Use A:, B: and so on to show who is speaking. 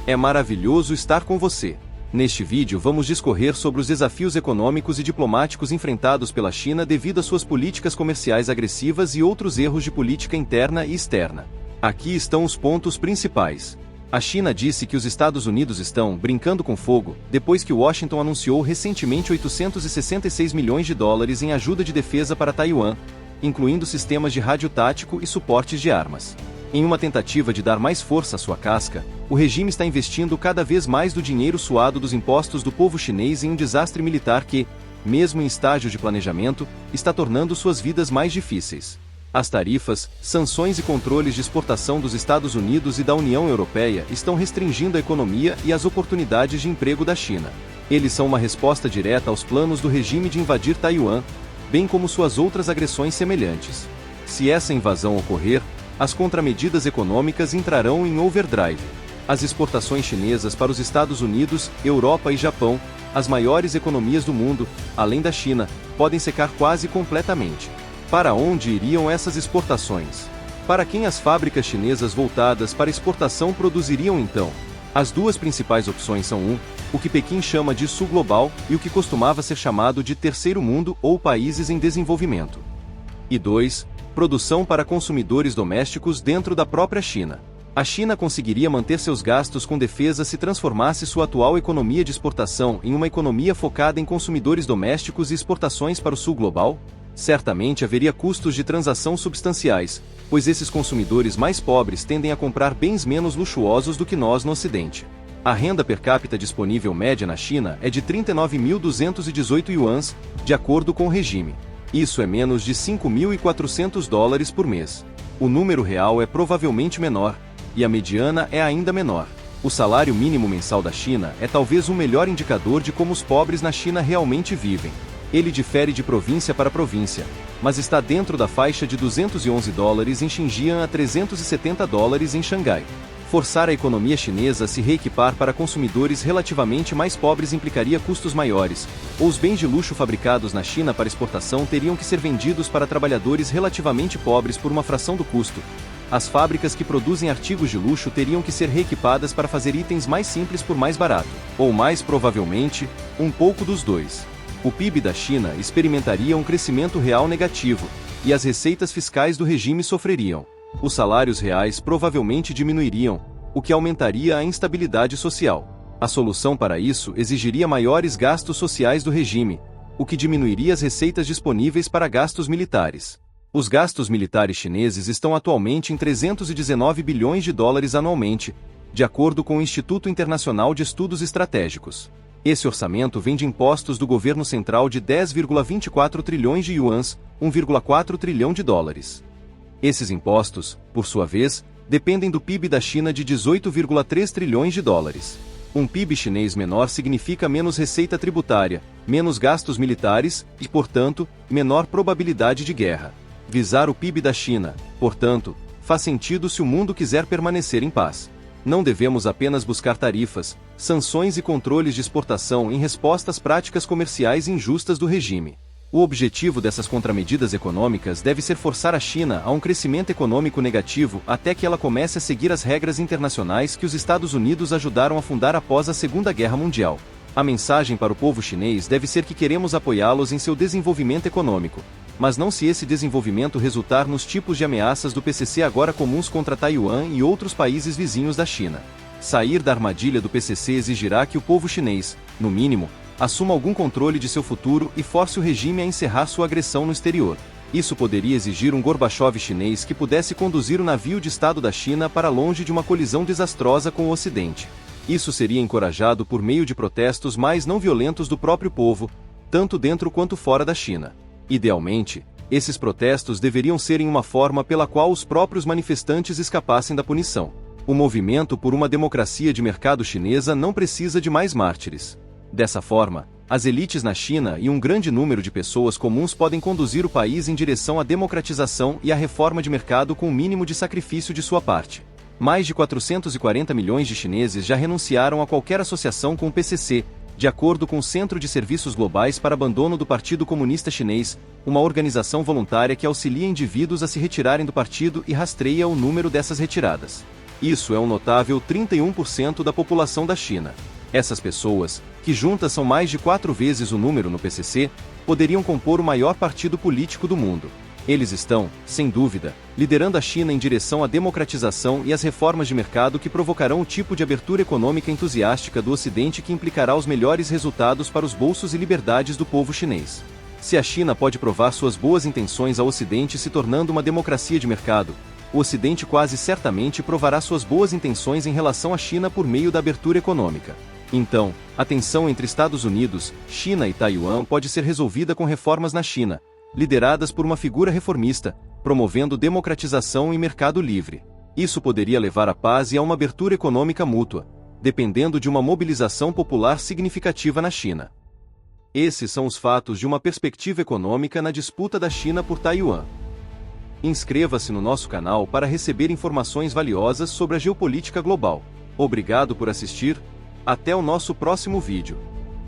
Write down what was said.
A: É maravilhoso estar com você. Neste vídeo vamos discorrer sobre os desafios econômicos e diplomáticos enfrentados pela China devido às suas políticas comerciais agressivas e outros erros de política interna e externa. Aqui estão os pontos principais. A China disse que os Estados Unidos estão brincando com fogo, depois que Washington anunciou recentemente 866 milhões de dólares em ajuda de defesa para Taiwan, incluindo sistemas de rádio tático e suportes de armas. Em uma tentativa de dar mais força à sua casca, o regime está investindo cada vez mais do dinheiro suado dos impostos do povo chinês em um desastre militar que, mesmo em estágio de planejamento, está tornando suas vidas mais difíceis. As tarifas, sanções e controles de exportação dos Estados Unidos e da União Europeia estão restringindo a economia e as oportunidades de emprego da China. Eles são uma resposta direta aos planos do regime de invadir Taiwan, bem como suas outras agressões semelhantes. Se essa invasão ocorrer, as contramedidas econômicas entrarão em overdrive. As exportações chinesas para os Estados Unidos, Europa e Japão, as maiores economias do mundo, além da China, podem secar quase completamente. Para onde iriam essas exportações? Para quem as fábricas chinesas voltadas para exportação produziriam então? As duas principais opções são o que Pequim chama de Sul Global e o que costumava ser chamado de Terceiro Mundo ou países em desenvolvimento. E 2. Produção para consumidores domésticos dentro da própria China. A China conseguiria manter seus gastos com defesa se transformasse sua atual economia de exportação em uma economia focada em consumidores domésticos e exportações para o Sul Global? Certamente haveria custos de transação substanciais, pois esses consumidores mais pobres tendem a comprar bens menos luxuosos do que nós no Ocidente. A renda per capita disponível média na China é de 39.218 yuans, de acordo com o regime. Isso é menos de 5.400 dólares por mês. O número real é provavelmente menor, e a mediana é ainda menor. O salário mínimo mensal da China é talvez um melhor indicador de como os pobres na China realmente vivem. Ele difere de província para província, mas está dentro da faixa de 211 dólares em Xinjiang a 370 dólares em Xangai. Forçar a economia chinesa a se reequipar para consumidores relativamente mais pobres implicaria custos maiores, ou os bens de luxo fabricados na China para exportação teriam que ser vendidos para trabalhadores relativamente pobres por uma fração do custo. As fábricas que produzem artigos de luxo teriam que ser reequipadas para fazer itens mais simples por mais barato, ou mais provavelmente, um pouco dos dois. O PIB da China experimentaria um crescimento real negativo, e as receitas fiscais do regime sofreriam. Os salários reais provavelmente diminuiriam, o que aumentaria a instabilidade social. A solução para isso exigiria maiores gastos sociais do regime, o que diminuiria as receitas disponíveis para gastos militares. Os gastos militares chineses estão atualmente em 319 bilhões de dólares anualmente, de acordo com o Instituto Internacional de Estudos Estratégicos. Esse orçamento vem de impostos do governo central de 10,24 trilhões de yuans, 1,4 trilhão de dólares. Esses impostos, por sua vez, dependem do PIB da China de 18,3 trilhões de dólares. Um PIB chinês menor significa menos receita tributária, menos gastos militares e, portanto, menor probabilidade de guerra. Visar o PIB da China, portanto, faz sentido se o mundo quiser permanecer em paz. Não devemos apenas buscar tarifas, sanções e controles de exportação em resposta às práticas comerciais injustas do regime. O objetivo dessas contramedidas econômicas deve ser forçar a China a um crescimento econômico negativo até que ela comece a seguir as regras internacionais que os Estados Unidos ajudaram a fundar após a Segunda Guerra Mundial. A mensagem para o povo chinês deve ser que queremos apoiá-los em seu desenvolvimento econômico, mas não se esse desenvolvimento resultar nos tipos de ameaças do PCC agora comuns contra Taiwan e outros países vizinhos da China. Sair da armadilha do PCC exigirá que o povo chinês, no mínimo, assuma algum controle de seu futuro e force o regime a encerrar sua agressão no exterior. Isso poderia exigir um Gorbachev chinês que pudesse conduzir o navio de Estado da China para longe de uma colisão desastrosa com o Ocidente. Isso seria encorajado por meio de protestos mais não violentos do próprio povo, tanto dentro quanto fora da China. Idealmente, esses protestos deveriam ser em uma forma pela qual os próprios manifestantes escapassem da punição. O movimento por uma democracia de mercado chinesa não precisa de mais mártires. Dessa forma, as elites na China e um grande número de pessoas comuns podem conduzir o país em direção à democratização e à reforma de mercado com o mínimo de sacrifício de sua parte. Mais de 440 milhões de chineses já renunciaram a qualquer associação com o PCC, de acordo com o Centro de Serviços Globais para Abandono do Partido Comunista Chinês, uma organização voluntária que auxilia indivíduos a se retirarem do partido e rastreia o número dessas retiradas. Isso é um notável 31% da população da China. Essas pessoas, que juntas são mais de 4 vezes o número no PCC, poderiam compor o maior partido político do mundo. Eles estão, sem dúvida, liderando a China em direção à democratização e às reformas de mercado que provocarão o tipo de abertura econômica entusiástica do Ocidente que implicará os melhores resultados para os bolsos e liberdades do povo chinês. Se a China pode provar suas boas intenções ao Ocidente se tornando uma democracia de mercado, o Ocidente quase certamente provará suas boas intenções em relação à China por meio da abertura econômica. Então, a tensão entre Estados Unidos, China e Taiwan pode ser resolvida com reformas na China, lideradas por uma figura reformista, promovendo democratização e mercado livre. Isso poderia levar à paz e a uma abertura econômica mútua, dependendo de uma mobilização popular significativa na China. Esses são os fatos de uma perspectiva econômica na disputa da China por Taiwan. Inscreva-se no nosso canal para receber informações valiosas sobre a geopolítica global. Obrigado por assistir. Até o nosso próximo vídeo.